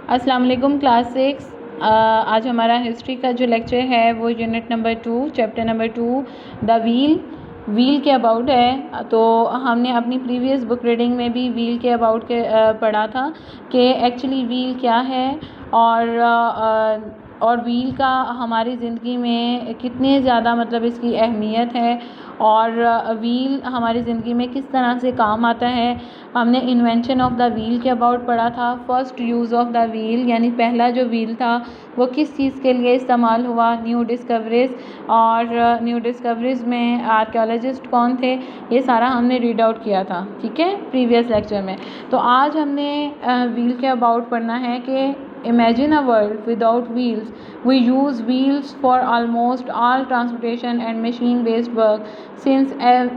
अस्सलाम वालेकुम क्लास 6। आज हमारा हिस्ट्री का जो लेक्चर है वो unit number 2 chapter number 2 the wheel के अबाउट है। तो हमने अपनी प्रीवियस बुक रीडिंग में भी व्हील के अबाउट के पढ़ा था कि एक्चुअली व्हील क्या है और व्हील का हमारी ज़िंदगी में कितने ज़्यादा मतलब इसकी अहमियत है और व्हील हमारी ज़िंदगी में किस तरह से काम आता है। हमने इन्वेंशन ऑफ द व्हील के अबाउट पढ़ा था। First use of the wheel यानी पहला जो व्हील था वो किस चीज़ के लिए इस्तेमाल हुआ, न्यू डिस्कवरीज़, और न्यू डिस्कवरीज़ में आर्कियोलॉजिस्ट कौन थे, ये सारा हमने रीड आउट किया था, ठीक है, प्रीवियस लेक्चर में। तो आज हमने व्हील के अबाउट पढ़ना है कि Imagine a world without wheels. We use wheels for almost all transportation and machine-based work, since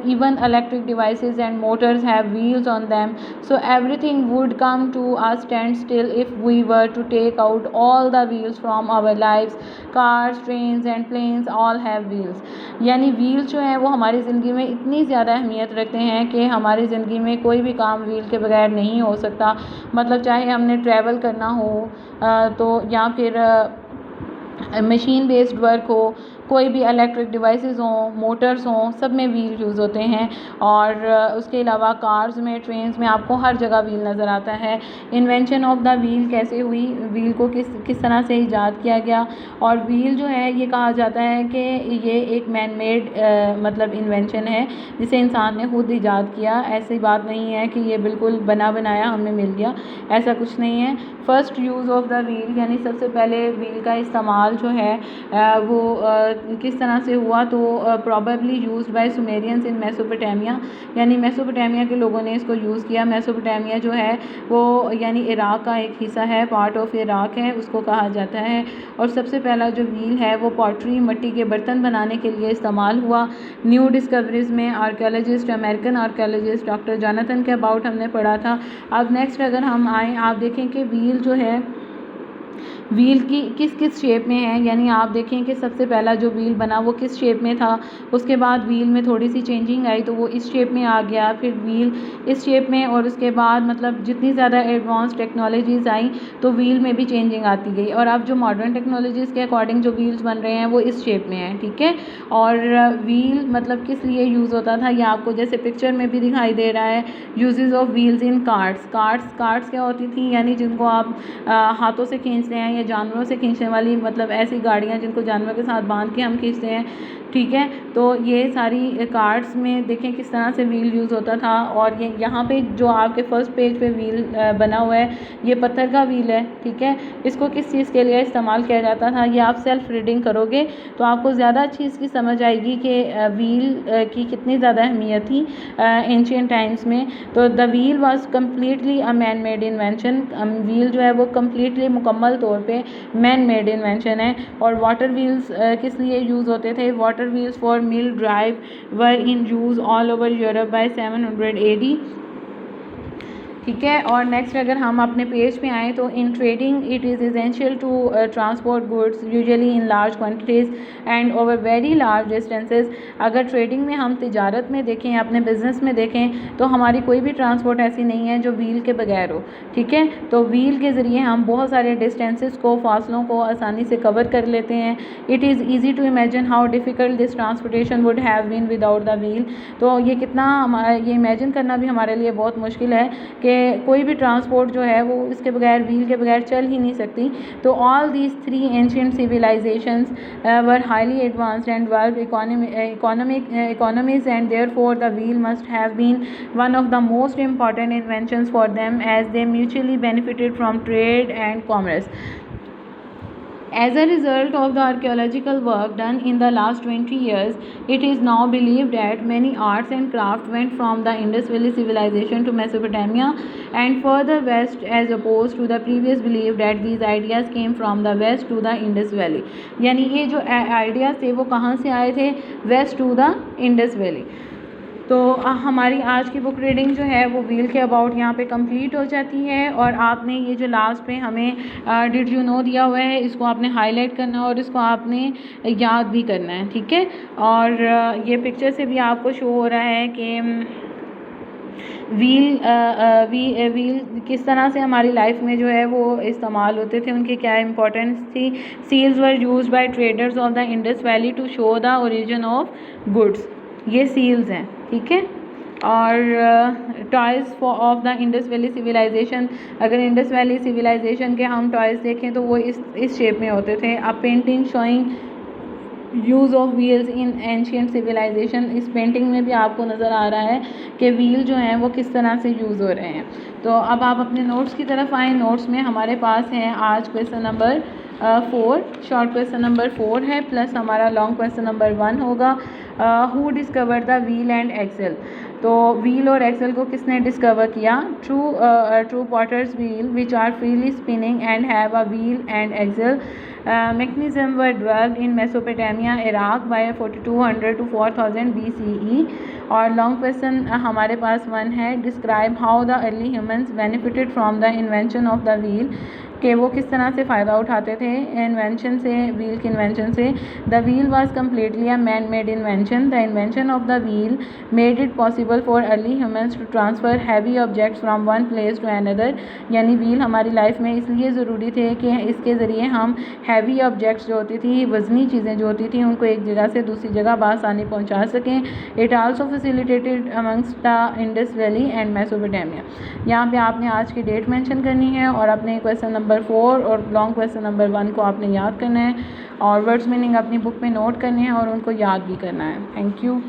even electric devices and motors have wheels on them. So everything would come to a standstill if we were to take out all the wheels from our lives. Cars, trains and planes all have wheels. यानी wheel जो है वो हमारी ज़िंदगी में इतनी ज़्यादा अहमियत रखते हैं कि हमारी ज़िंदगी में कोई भी काम व्हील के बगैर नहीं हो सकता। मतलब चाहे हमने ट्रैवल करना हो तो या फिर मशीन बेस्ड वर्क हो, कोई भी इलेक्ट्रिक डिवाइसेस हों, मोटर्स हों, सब में व्हील यूज़ होते हैं। और उसके अलावा कार्स में, ट्रेन्स में आपको हर जगह व्हील नज़र आता है। इन्वेंशन ऑफ द व्हील कैसे हुई, व्हील को किस तरह से ईजाद किया गया। और व्हील जो है ये कहा जाता है कि ये एक मैन मेड मतलब इन्वेंशन है जिसे इंसान ने खुद ईजाद किया। ऐसी बात नहीं है कि ये बिल्कुल बना बनाया हमें मिल गया, ऐसा कुछ नहीं है। First use of the wheel यानी सबसे पहले व्हील का इस्तेमाल जो है वो किस तरह से हुआ, तो probably used by Sumerians in Mesopotamia, यानी मेसोपोटामिया के लोगों ने इसको यूज़ किया। मेसोपोटामिया जो है वो यानी इराक़ का एक हिस्सा है, पार्ट ऑफ इराक़ है, उसको कहा जाता है। और सबसे पहला जो व्हील है वो पॉटरी, मिट्टी के बर्तन बनाने के लिए इस्तेमाल हुआ। न्यू डिस्कवरीज़ में archaeologist, American archaeologist doctor Jonathan के अबाउट हमने पढ़ा था। अब नेक्स्ट अगर हम आएँ, आप देखें कि व्हील जो है व्हील की किस किस शेप में है। यानी आप देखें कि सबसे पहला जो व्हील बना वो किस शेप में था, उसके बाद व्हील में थोड़ी सी चेंजिंग आई तो वो इस शेप में आ गया, फिर व्हील इस शेप में, और उसके बाद मतलब जितनी ज़्यादा एडवांस टेक्नोलॉजीज़ आई तो व्हील में भी चेंजिंग आती गई। और अब जो मॉडर्न टेक्नोलॉजीज़ के अकॉर्डिंग जो व्हील्स बन रहे हैं वो इस शेप में है, ठीक है। और व्हील मतलब किस लिए यूज़ होता था, ये आपको जैसे पिक्चर में भी दिखाई दे रहा है। Uses of wheels in carts क्या होती थी, यानी जिनको आप हाथों से खींचते हैं या जानवरों से खींचने वाली, मतलब ऐसी गाड़ियाँ जिनको जानवर के साथ बांध के हम खींचते हैं, ठीक है। तो ये सारी कार्ट्स में देखें किस तरह से व्हील यूज़ होता था। और ये यहाँ पे जो आपके फर्स्ट पेज पे व्हील बना हुआ है ये पत्थर का व्हील है, ठीक है। इसको किस चीज़ के लिए इस्तेमाल किया जाता था ये आप सेल्फ रीडिंग करोगे तो आपको ज़्यादा अच्छी इसकी समझ आएगी कि व्हील की कितनी ज़्यादा अहमियत थी एंशिएंट टाइम्स में। तो the wheel was completely a man made invention. Wheel जो है वो कम्प्लीटली मुकम्मल तौर पे मैन मेड इन्वेंशन है। और वाटर व्हील्स किस लिए यूज़ होते थे, water wheels for mill drive were in use all over Europe by 700 AD, ठीक है। और नेक्स्ट अगर हम अपने पेज पे आएँ तो in trading it is essential to transport goods usually in large quantities and over very large distances. अगर ट्रेडिंग में हम तिजारत में देखें, अपने बिज़नेस में देखें, तो हमारी कोई भी ट्रांसपोर्ट ऐसी नहीं है जो व्हील के बगैर हो, ठीक है। तो व्हील के ज़रिए हम बहुत सारे डिस्टेंसेस को, फासलों को आसानी से कवर कर लेते हैं। It is easy to imagine how difficult this transportation would have been without the wheel. तो ये कितना ये इमेजिन करना भी हमारे लिए बहुत मुश्किल है कि कोई भी ट्रांसपोर्ट जो है वो इसके बगैर, व्हील के बगैर चल ही नहीं सकती। तो all these 3 ancient civilisations were highly advanced and developed economies and therefore the wheel must have been one of the most important inventions for them as they mutually benefited from trade and commerce. As a result of the archaeological work done in the last 20 years, it is now believed that many arts and crafts went from the Indus Valley civilization to Mesopotamia and further west, as opposed to the previous belief that these ideas came from the west to the Indus Valley. यानी ये जो ideas थे वो कहाँ से आए थे, west to the Indus valley. तो हमारी आज की बुक रीडिंग जो है वो व्हील के अबाउट यहाँ पे कंप्लीट हो जाती है। और आपने ये जो लास्ट पे हमें डिड यू नो दिया हुआ है इसको आपने हाईलाइट करना है और इसको आपने याद भी करना है, ठीक है। और ये पिक्चर से भी आपको शो हो रहा है कि व्हील किस तरह से हमारी लाइफ में जो है वो इस्तेमाल होते थे, उनकी क्या इंपॉर्टेंस थी। Seals were used by traders of the Indus valley to show the origin of goods, ये सील्स हैं, ठीक है। और toys of the Indus valley civilisation, अगर इंडस वैली सिविलाइजेशन के हम टॉयज़ देखें तो वो इस शेप में होते थे। A painting showing use of wheels in ancient civilisation, इस पेंटिंग में भी आपको नज़र आ रहा है कि व्हील जो हैं वो किस तरह से यूज़ हो रहे हैं। तो अब आप अपने नोट्स की तरफ आएँ। नोट्स में हमारे पास हैं आज question number 4, short question number 4 है, प्लस हमारा लॉन्ग क्वेश्चन नंबर 1 होगा। Who discover the wheel and axle, तो व्हील और एक्सेल को किसने डिस्कवर किया। True potter's wheel which are freely spinning and have a wheel and axle mechanism were developed in Mesopotamia, Iraq by 4200 to 4000 BCE। और long question हमारे पास 1 है, describe how the early humans benefited from the invention of the wheel, कि वो किस तरह से फ़ायदा उठाते थे इन्वेंशन से, व्हील के इन्वेंशन से। The wheel was completely a man made invention, the invention of the wheel made it possible for early humans to transfer heavy objects from one place to another, यानी wheel हमारी life में इसलिए ज़रूरी थे कि इसके ज़रिए हम हैवी ऑब्जेक्ट्स जो होती थी, वज़नी चीज़ें जो होती थी, उनको एक जगह से दूसरी जगह बआसानी पहुँचा सकें। It also facilitated amongst the Indus valley and Mesopotamia. यहाँ पे आपने आज की डेट मेंशन करनी है और अपने क्वेश्चन नंबर 4 और लॉन्ग क्वेश्चन नंबर 1 को आपने याद करना है और वर्ड्स मीनिंग अपनी बुक में नोट करने हैं और उनको याद भी करना है। Thank you.